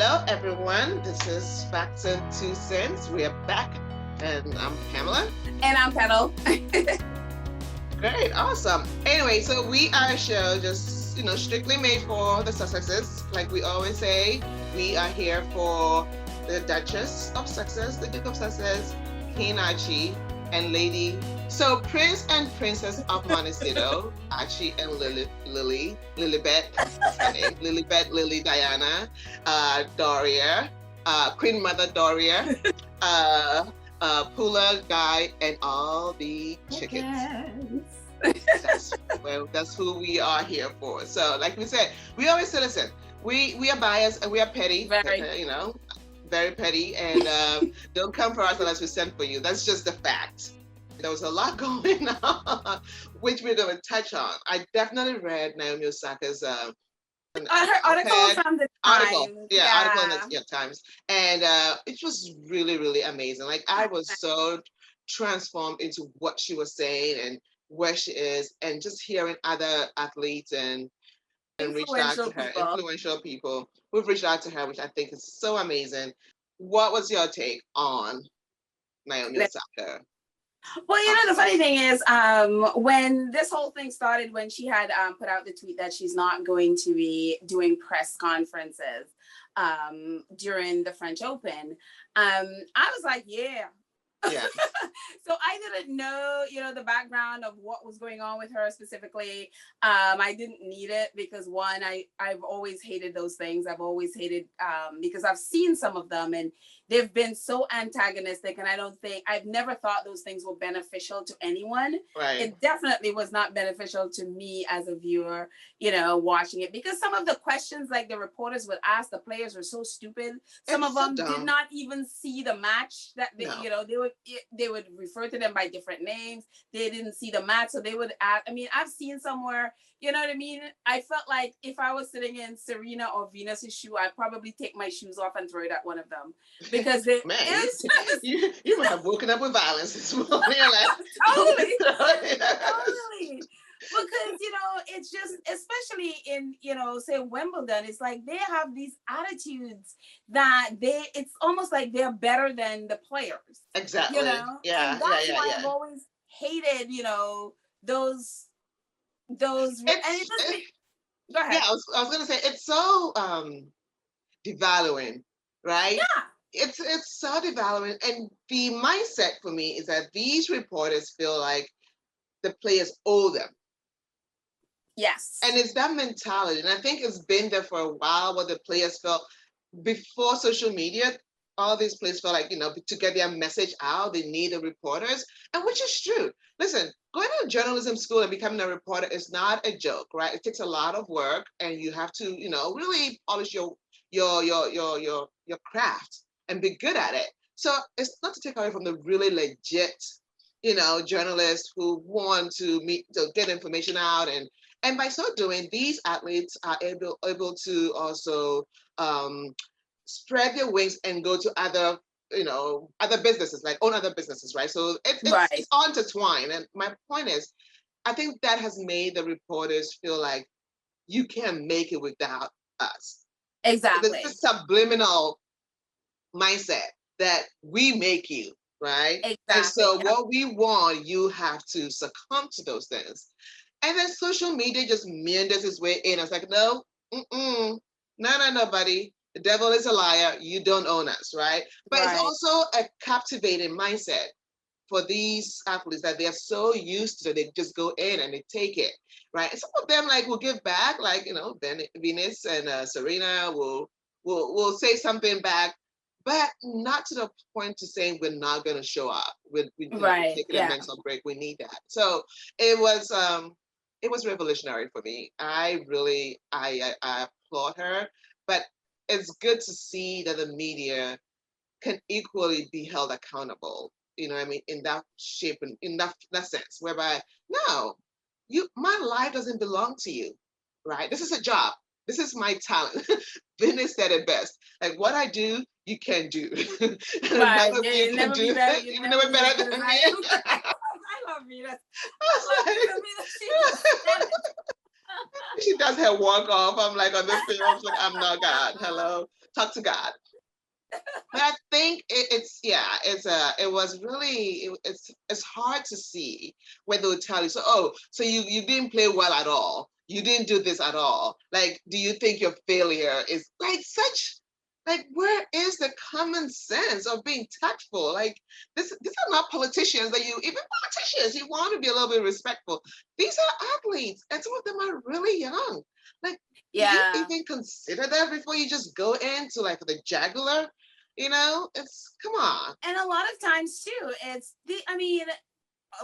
Hello, everyone. This is Facts and Two Cents. We are back, and I'm Pamela. And I'm Petal. Great, awesome. Anyway, so we are a show just, strictly made for the Sussexes. Like we always say, we are here for the Duchess of Sussex, the Duke of Sussex, King Archie, and Lady. So Prince and Princess of Montecito, Archie and Lilibet, that's her name, Lilibet, Lily Diana, Doria, Queen Mother Doria, Pula, Guy, and all the chickens. That's who we are here for. So, like we said, we always say, listen, we are biased and we are petty, very petty, and don't come for us unless we send for you. That's just the fact. There was a lot going on, which we're going to touch on. I definitely read Naomi Osaka's her article from the Times. Article in the Times, and it was really, really amazing. Like I was so transformed into what she was saying and where she is, and just hearing other athletes and reached out to her, influential people who've reached out to her, which I think is so amazing. What was your take on Naomi Osaka? Well, the funny thing is, when this whole thing started, when she had put out the tweet that she's not going to be doing press conferences during the French Open, I was like, yeah. So I didn't know, the background of what was going on with her specifically. I didn't need it because one, I've always hated those things. I've always hated because I've seen some of them and they've been so antagonistic, and I've never thought those things were beneficial to anyone. Right. It definitely was not beneficial to me as a viewer, watching it, because some of the questions like the reporters would ask the players were so stupid. Some of them did not even see the match that they would refer to them by different names. They didn't see the match, so they would ask. I mean, I've seen somewhere, you know what I mean? I felt like if I was sitting in Serena or Venus's shoe, I'd probably take my shoes off and throw it at one of them. Because you might have woken up with violence this morning. Totally. Because, it's just, especially in, say Wimbledon, it's like they have these attitudes that it's almost like they're better than the players. Exactly. Yeah. And that's why I've always hated, those. Go ahead. Yeah, I was going to say, it's so devaluing, right? Yeah. It's so devaluing. And the mindset for me is that these reporters feel like the players owe them. Yes. And it's that mentality. And I think it's been there for a while where the players felt before social media, all these players felt like, to get their message out, they need the reporters, and which is true. Listen, going to journalism school and becoming a reporter is not a joke, right? It takes a lot of work, and you have to, really polish your craft and be good at it. So it's not to take away from the really legit, journalists who want to get information out, and by so doing, these athletes are able to also spread their wings and go to other businesses, like own other businesses, right? So it's all intertwined. And my point is, I think that has made the reporters feel like you can't make it without us. Exactly. There's this subliminal mindset that we make you, right? Exactly. And so what we want, you have to succumb to those things. And then social media just meanders its way in. It's like, no, buddy. The devil is a liar. You don't own us, right? But It's also a captivating mindset for these athletes that they're so used to. They just go in and they take it, right? And some of them will give back, Venus and Serena will say something back, but not to the point to saying we're not going to show up. We're taking a mental break. We need that. So it was revolutionary for me. I applaud her, but it's good to see that the media can equally be held accountable. In that shape and in that sense, whereby no, my life doesn't belong to you, right? This is a job. This is my talent. Venus said it best. Like what I do, you can do. Right. You never be better. You never better than me. I love Venus. She does her walk off. I'm like on the film. I'm like, I'm not God. Hello. talk to God. But I think it was really it's hard to see when they'll tell you, so so you didn't play well at all, you didn't do this at all, like, do you think your failure is like such, like, where is the common sense of being tactful? Like, these are not politicians that even politicians, you want to be a little bit respectful. These are athletes, and some of them are really young. Like, do you even consider that before you just go into like the jugular? It's, come on. And a lot of times too,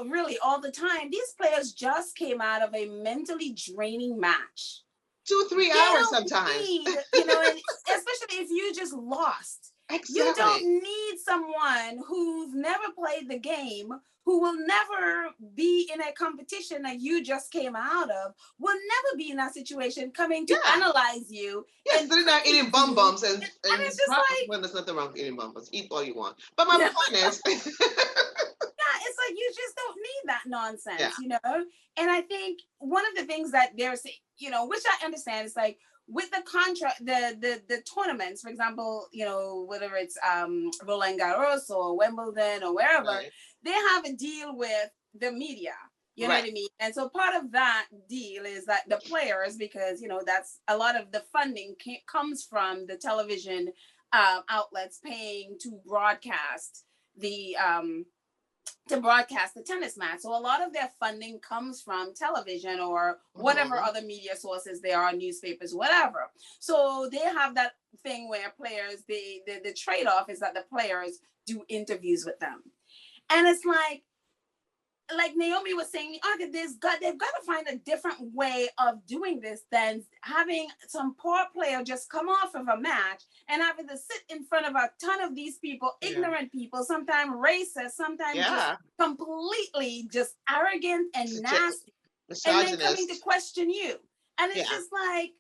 really all the time, these players just came out of a mentally draining match. 2-3 hours sometimes. Need, and especially if you just lost. Exactly. You don't need someone who's never played the game, who will never be in a competition that you just came out of, will never be in that situation, coming to analyze you. Yes, they're not eating bums and it's just like, well, there's nothing wrong with eating bums. Eat all you want. But my point is, it's like you just don't need that nonsense, And I think one of the things that they're saying, which I understand, is like, with the contract, the tournaments, for example, whether it's Roland Garros or Wimbledon or wherever, they have a deal with the media. You know what I mean? And so part of that deal is that the players, because that's a lot of the funding comes from the television outlets paying to broadcast the tennis match. So a lot of their funding comes from television or whatever other media sources there are, newspapers, whatever. So they have that thing where players, the trade-off is that the players do interviews with them. And it's like Naomi was saying, they've got to find a different way of doing this than having some poor player just come off of a match and having to sit in front of a ton of these people, ignorant people, sometimes racist, sometimes just completely just arrogant and nasty, and then coming to question you. And it's just like,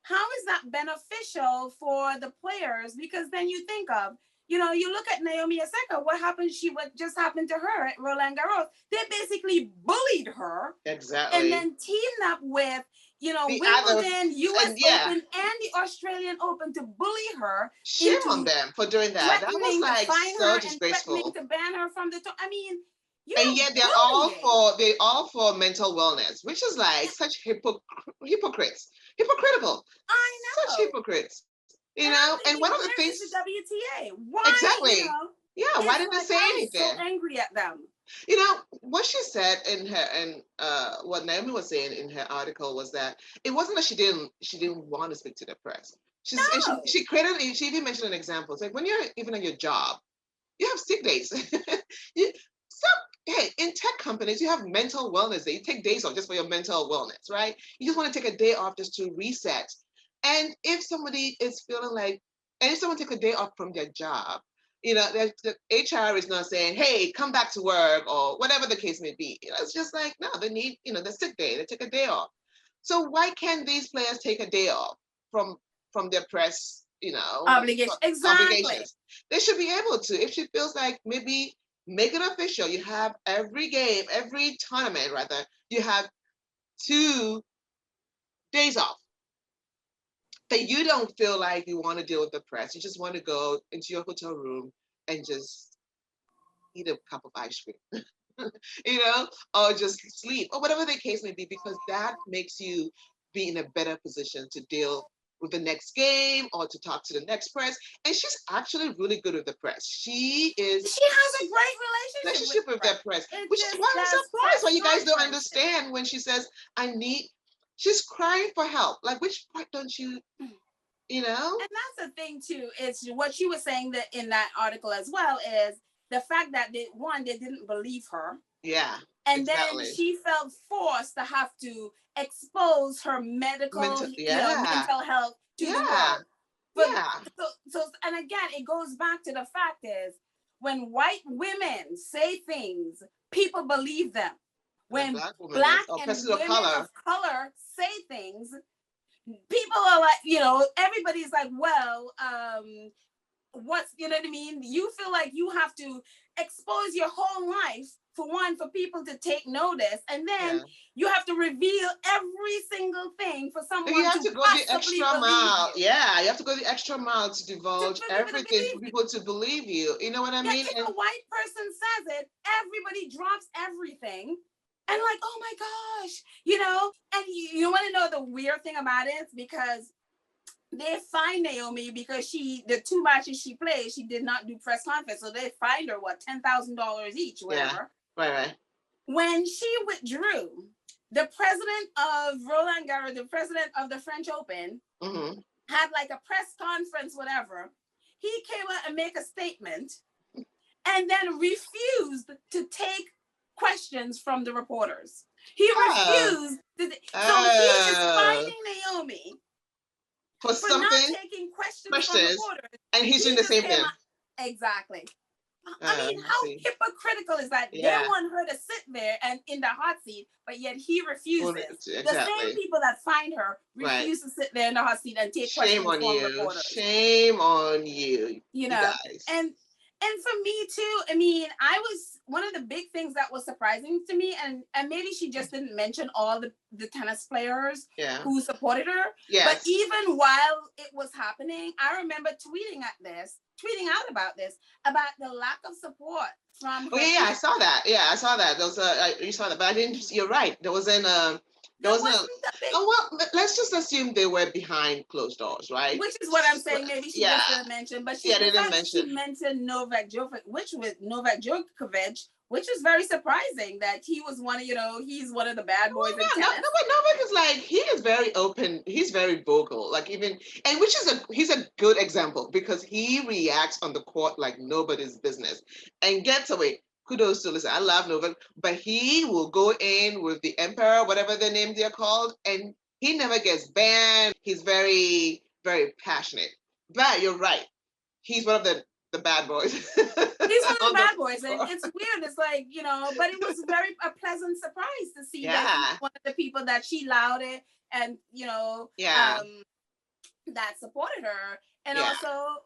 how is that beneficial for the players? Because then you think of, you look at Naomi Osaka, what just happened to her at Roland Garros. They basically bullied her. Exactly. And then teamed up with, Wimbledon, US Open, and the Australian Open to bully her. Shame on them for doing that. That was like so disgraceful. To ban her from the and yet they're all for mental wellness, which is like such hypocrites. Hypocritical. I know. Such hypocrites. And one of the things, the WTA. Why? Exactly. Why didn't they say anything? I'm so angry at them. What she said in her, and what Naomi was saying in her article was that it wasn't that she didn't want to speak to the press. She even mentioned an example. It's like, when you're even at your job, you have sick days. Hey, in tech companies, you have mental wellness day. You take days off just for your mental wellness, right? You just want to take a day off just to reset. And if somebody is feeling like, and if someone take a day off from their job, the HR is not saying, hey, come back to work, or whatever the case may be. It's just like, no, they need, the sick day, they take a day off. So why can't these players take a day off from their press, obligations? Exactly. Obligations? They should be able to. If she feels like, maybe make it official. You have every tournament, you have 2 days off. That you don't feel like you want to deal with the press. You just want to go into your hotel room and just eat a cup of ice cream, or just sleep, or whatever the case may be, because that makes you be in a better position to deal with the next game or to talk to the next press. And she's actually really good with the press. She has a great relationship with the press, which is why I'm surprised why you guys don't understand when she says, she's crying for help. Like, which part don't you, And that's the thing too. It's what she was saying that in that article as well, is the fact that they didn't believe her. Yeah. And then she felt forced to have to expose her mental health to the world. But, so and again, it goes back to the fact is, when white women say things, people believe them. When black and women of color say things, people are like, everybody's like, well, you know what I mean? You feel like you have to expose your whole life for people to take notice, and then you have to reveal every every single thing for You someone have to to go the possibly extra believe mile. you. Yeah, you have to go the extra mile to To, divulge for people to everything for believe you. people to believe you. You know what I Yeah, mean? if And a white person says it, everybody drops everything. And like, oh my gosh, and you want to know the weird thing about it? Because they fined Naomi because the 2 matches she played, she did not do press conference. So they fined her, what, $10,000 each, whatever. Yeah, right. When she withdrew, the president of Roland Garros, the president of the French Open, had like a press conference, whatever. He came out and make a statement and then refused to take questions from the reporters. He refused. So he is finding Naomi for not taking questions from reporters. And he's doing the same thing. Exactly. I mean, how hypocritical is that? Yeah. They want her to sit there and in the hot seat, but yet he refuses. Exactly. The same people that find her refuse to sit there in the hot seat and take questions from reporters. Shame on you. You guys. And for me too, I mean, one of the big things that was surprising to me, and maybe she just didn't mention all the tennis players who supported her. Yes. But even while it was happening, I remember tweeting out about the lack of support from. Oh yeah, I saw that. Yeah, I saw that. There was you saw that, but I didn't. You're right. There wasn't well, let's just assume they were behind closed doors, right? Which is what I'm saying. Maybe she just didn't mention, but she mentioned Novak Djokovic, which is very surprising that he was he's one of the bad boys in tennis. Novak is he is very open. He's very vocal, he's a good example because he reacts on the court like nobody's business and gets away. Kudos to listen. I love Novak, but he will go in with the emperor, whatever the name they're called, and he never gets banned. He's very, very passionate. But you're right. He's one of the bad boys. He's one of the bad boys, and it's weird. It's but it was a pleasant surprise to see that he's one of the people that she lauded and that supported her. And also,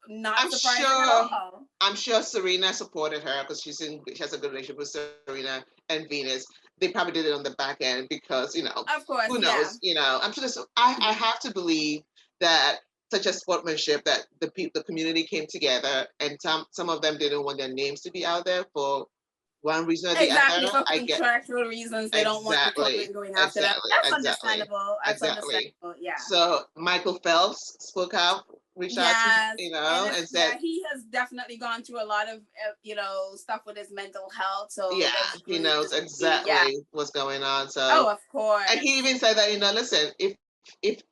not surprising at all. I'm sure Serena supported her because she has a good relationship with Serena and Venus. They probably did it on the back end because, of course, who knows? I'm sure I have to believe that such a sportsmanship that the community came together and some of them didn't want their names to be out there for one reason or the other. For contractual reasons, they don't want the public going after them. That's understandable. Understandable. Yeah. So Michael Phelps spoke out, reached out to, and said he has definitely gone through a lot of stuff with his mental health. So he knows exactly what's going on. So of course. And he even said that listen, if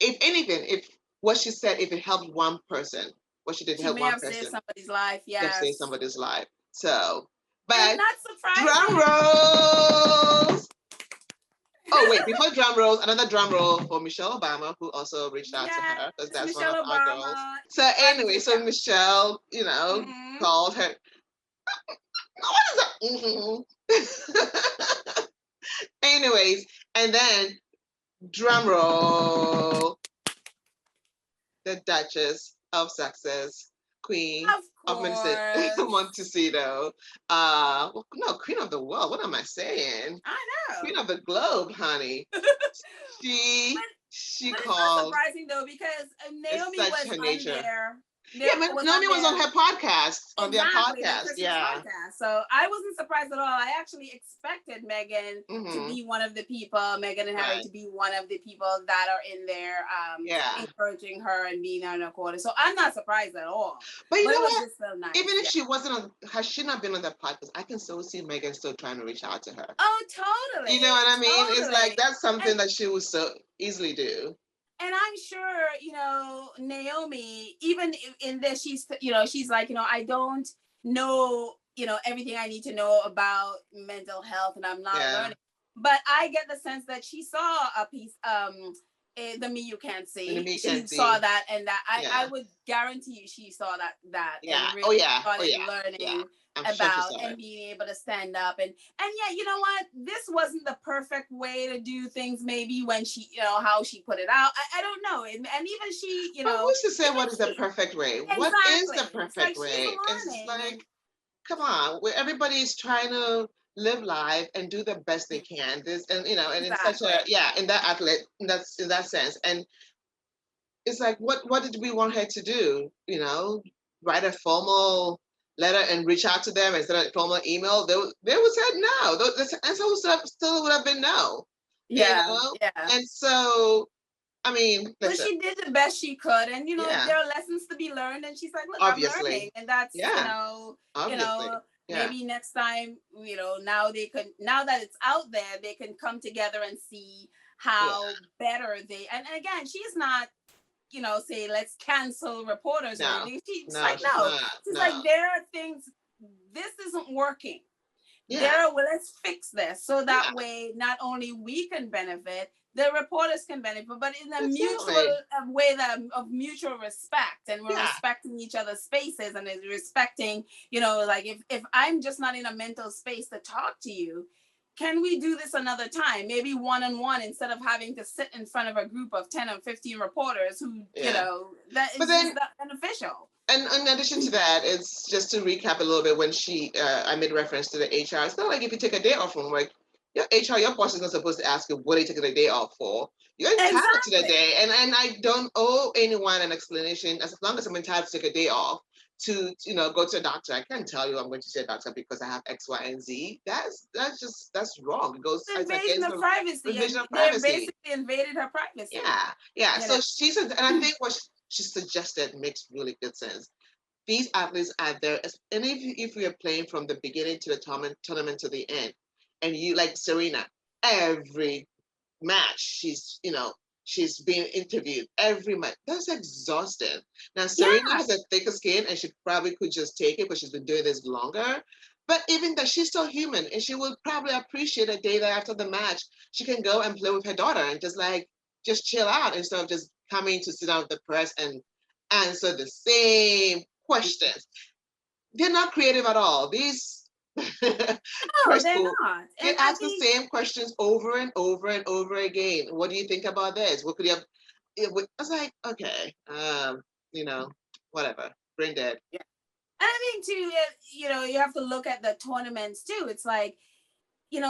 anything, if what she said, if it helped one person, what she did help one person, saved somebody's life. Yeah, saved somebody's life. So. But I'm not surprised. Drum rolls. Oh wait, before drum rolls, another drum roll for Michelle Obama, who also reached out to her because that's Michelle one of our girls. So anyway, Michelle, called her. What is that? Anyways, and then drum roll, the Duchess of Success. Queen of Montecito. No, Queen of the World. What am I saying? I know. Queen of the Globe, honey. She called. It's not surprising though because Naomi was on there. Naomi was on her podcast, on their podcast. Podcast. So I wasn't surprised at all. I actually expected Meghan to be one of the people, Meghan and Harry to be one of the people that are in there encouraging her and being on her quarter. So I'm not surprised at all. But you know what? Just so nice. Even if she has she not been on that podcast, I can still see Meghan still trying to reach out to her. Oh, totally. You know what I mean? Totally. It's like that's something that she would so easily do. And I'm sure, Naomi, even in this, she's like, I don't know, everything I need to know about mental health and I'm not learning. But I get the sense that she saw a piece, The Me You Can't See. She saw that and that. I would guarantee you she saw that. Yeah. And really started learning. Yeah. About and being able to stand up and you know what, this wasn't the perfect way to do things maybe when she how she put it out. I don't know, and even she but who's to say what is the perfect way? Exactly. What is the perfect way? It's like, come on, everybody's trying to live life and do the best they can. This and and in such Exactly. a in that athlete, that's in that sense. And it's like, what did we want her to do? Write a formal letter and reach out to them instead of a formal email? They would say no. The answer still would have been no. You Yeah, know, yeah. and so I mean, So listen, she did the best she could, and yeah, there are lessons to be learned. And she's like, "Look, I'm learning," obviously, and that's yeah, obviously, yeah, maybe next time, now now that it's out there, they can come together and see yeah, how better and again, she's not, say let's cancel reporters or no, anything. She's no, like, she's no, not, she's like, no, there are things, this isn't working. yeah, Well, let's fix this so that yeah, way not only we can benefit, the reporters can benefit, but in a mutual exactly, way of mutual respect, and we're yeah, respecting each other's spaces, and is respecting, like if I'm just not in a mental space to talk to you, can we do this another time, maybe one-on-one, instead of having to sit in front of a group of 10 or 15 reporters who, yeah. that But is then, just not beneficial. and in addition to that, it's just to recap a little bit when I made reference to the HR. It's not like if you take a day off from work, your HR, your boss is not supposed to ask you what are you taking the day off for. You're entitled to the Exactly. day, and I don't owe anyone an explanation as long as I'm entitled to take a day off to go to a doctor. I can't tell you I'm going to see a doctor because I have X, Y, and Z. That's wrong. It's Invasion against of the privacy, provision and of they privacy. basically invaded her privacy. Yeah, yeah. You So know, and I think what she suggested makes really good sense. These athletes are there, and if we are playing from the beginning to the tournament to the end, and you like Serena, every match she's being interviewed every match. That's exhausting. Now Serena yeah, has a thicker skin, and she probably could just take it because she's been doing this longer. But even that, she's still human, and she will probably appreciate a day that after the match she can go and play with her daughter and just chill out instead of just coming to sit down with the press and answer the same questions. They're not creative at all. These no, press they're school, not. they And I ask the think, same questions over and over and over again. What do you think about this? What could you have? I was like, okay, whatever, brain dead. yeah. And I think too, you have to look at the tournaments too. It's like,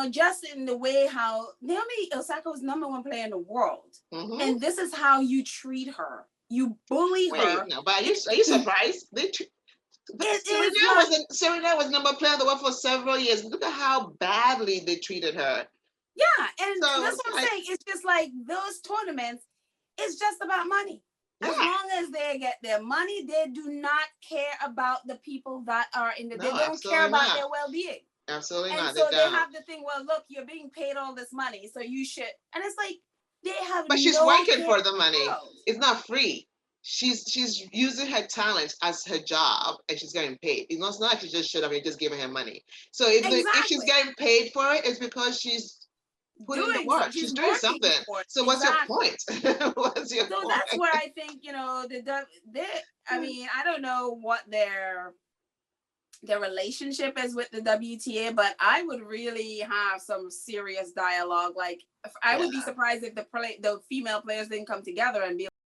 just in the way how Naomi Osaka was #1 player in the world, Mm-hmm. and this is how you treat her. You bully Wait, her. no, but are you surprised? It is not. Serena was number player of the world for several years. Look at how badly they treated her. Yeah, and So that's it's what I'm like, saying. It's just like those tournaments. It's just about money. As yeah, long as they get their money, they do not care about the people that are they no, don't care absolutely about not. their well-being. Absolutely And not. so They they don't. have to think, well, look, you're being paid all this money, so you should. And it's like they have But she's no working care for the in the money. world. It's not free. She's using her talent as her job, and she's getting paid. It's not like she just showed up and just giving her money. So if she's Exactly. getting paid for it, it's because she's put in the Doing work. she's She's doing working something. for it. So what's your Exactly. point? What's your So that's point? where I think, I mean, I don't know what their relationship is with the WTA, but I would really have some serious dialogue. Like, I would be Yeah. surprised if the female players didn't come together and be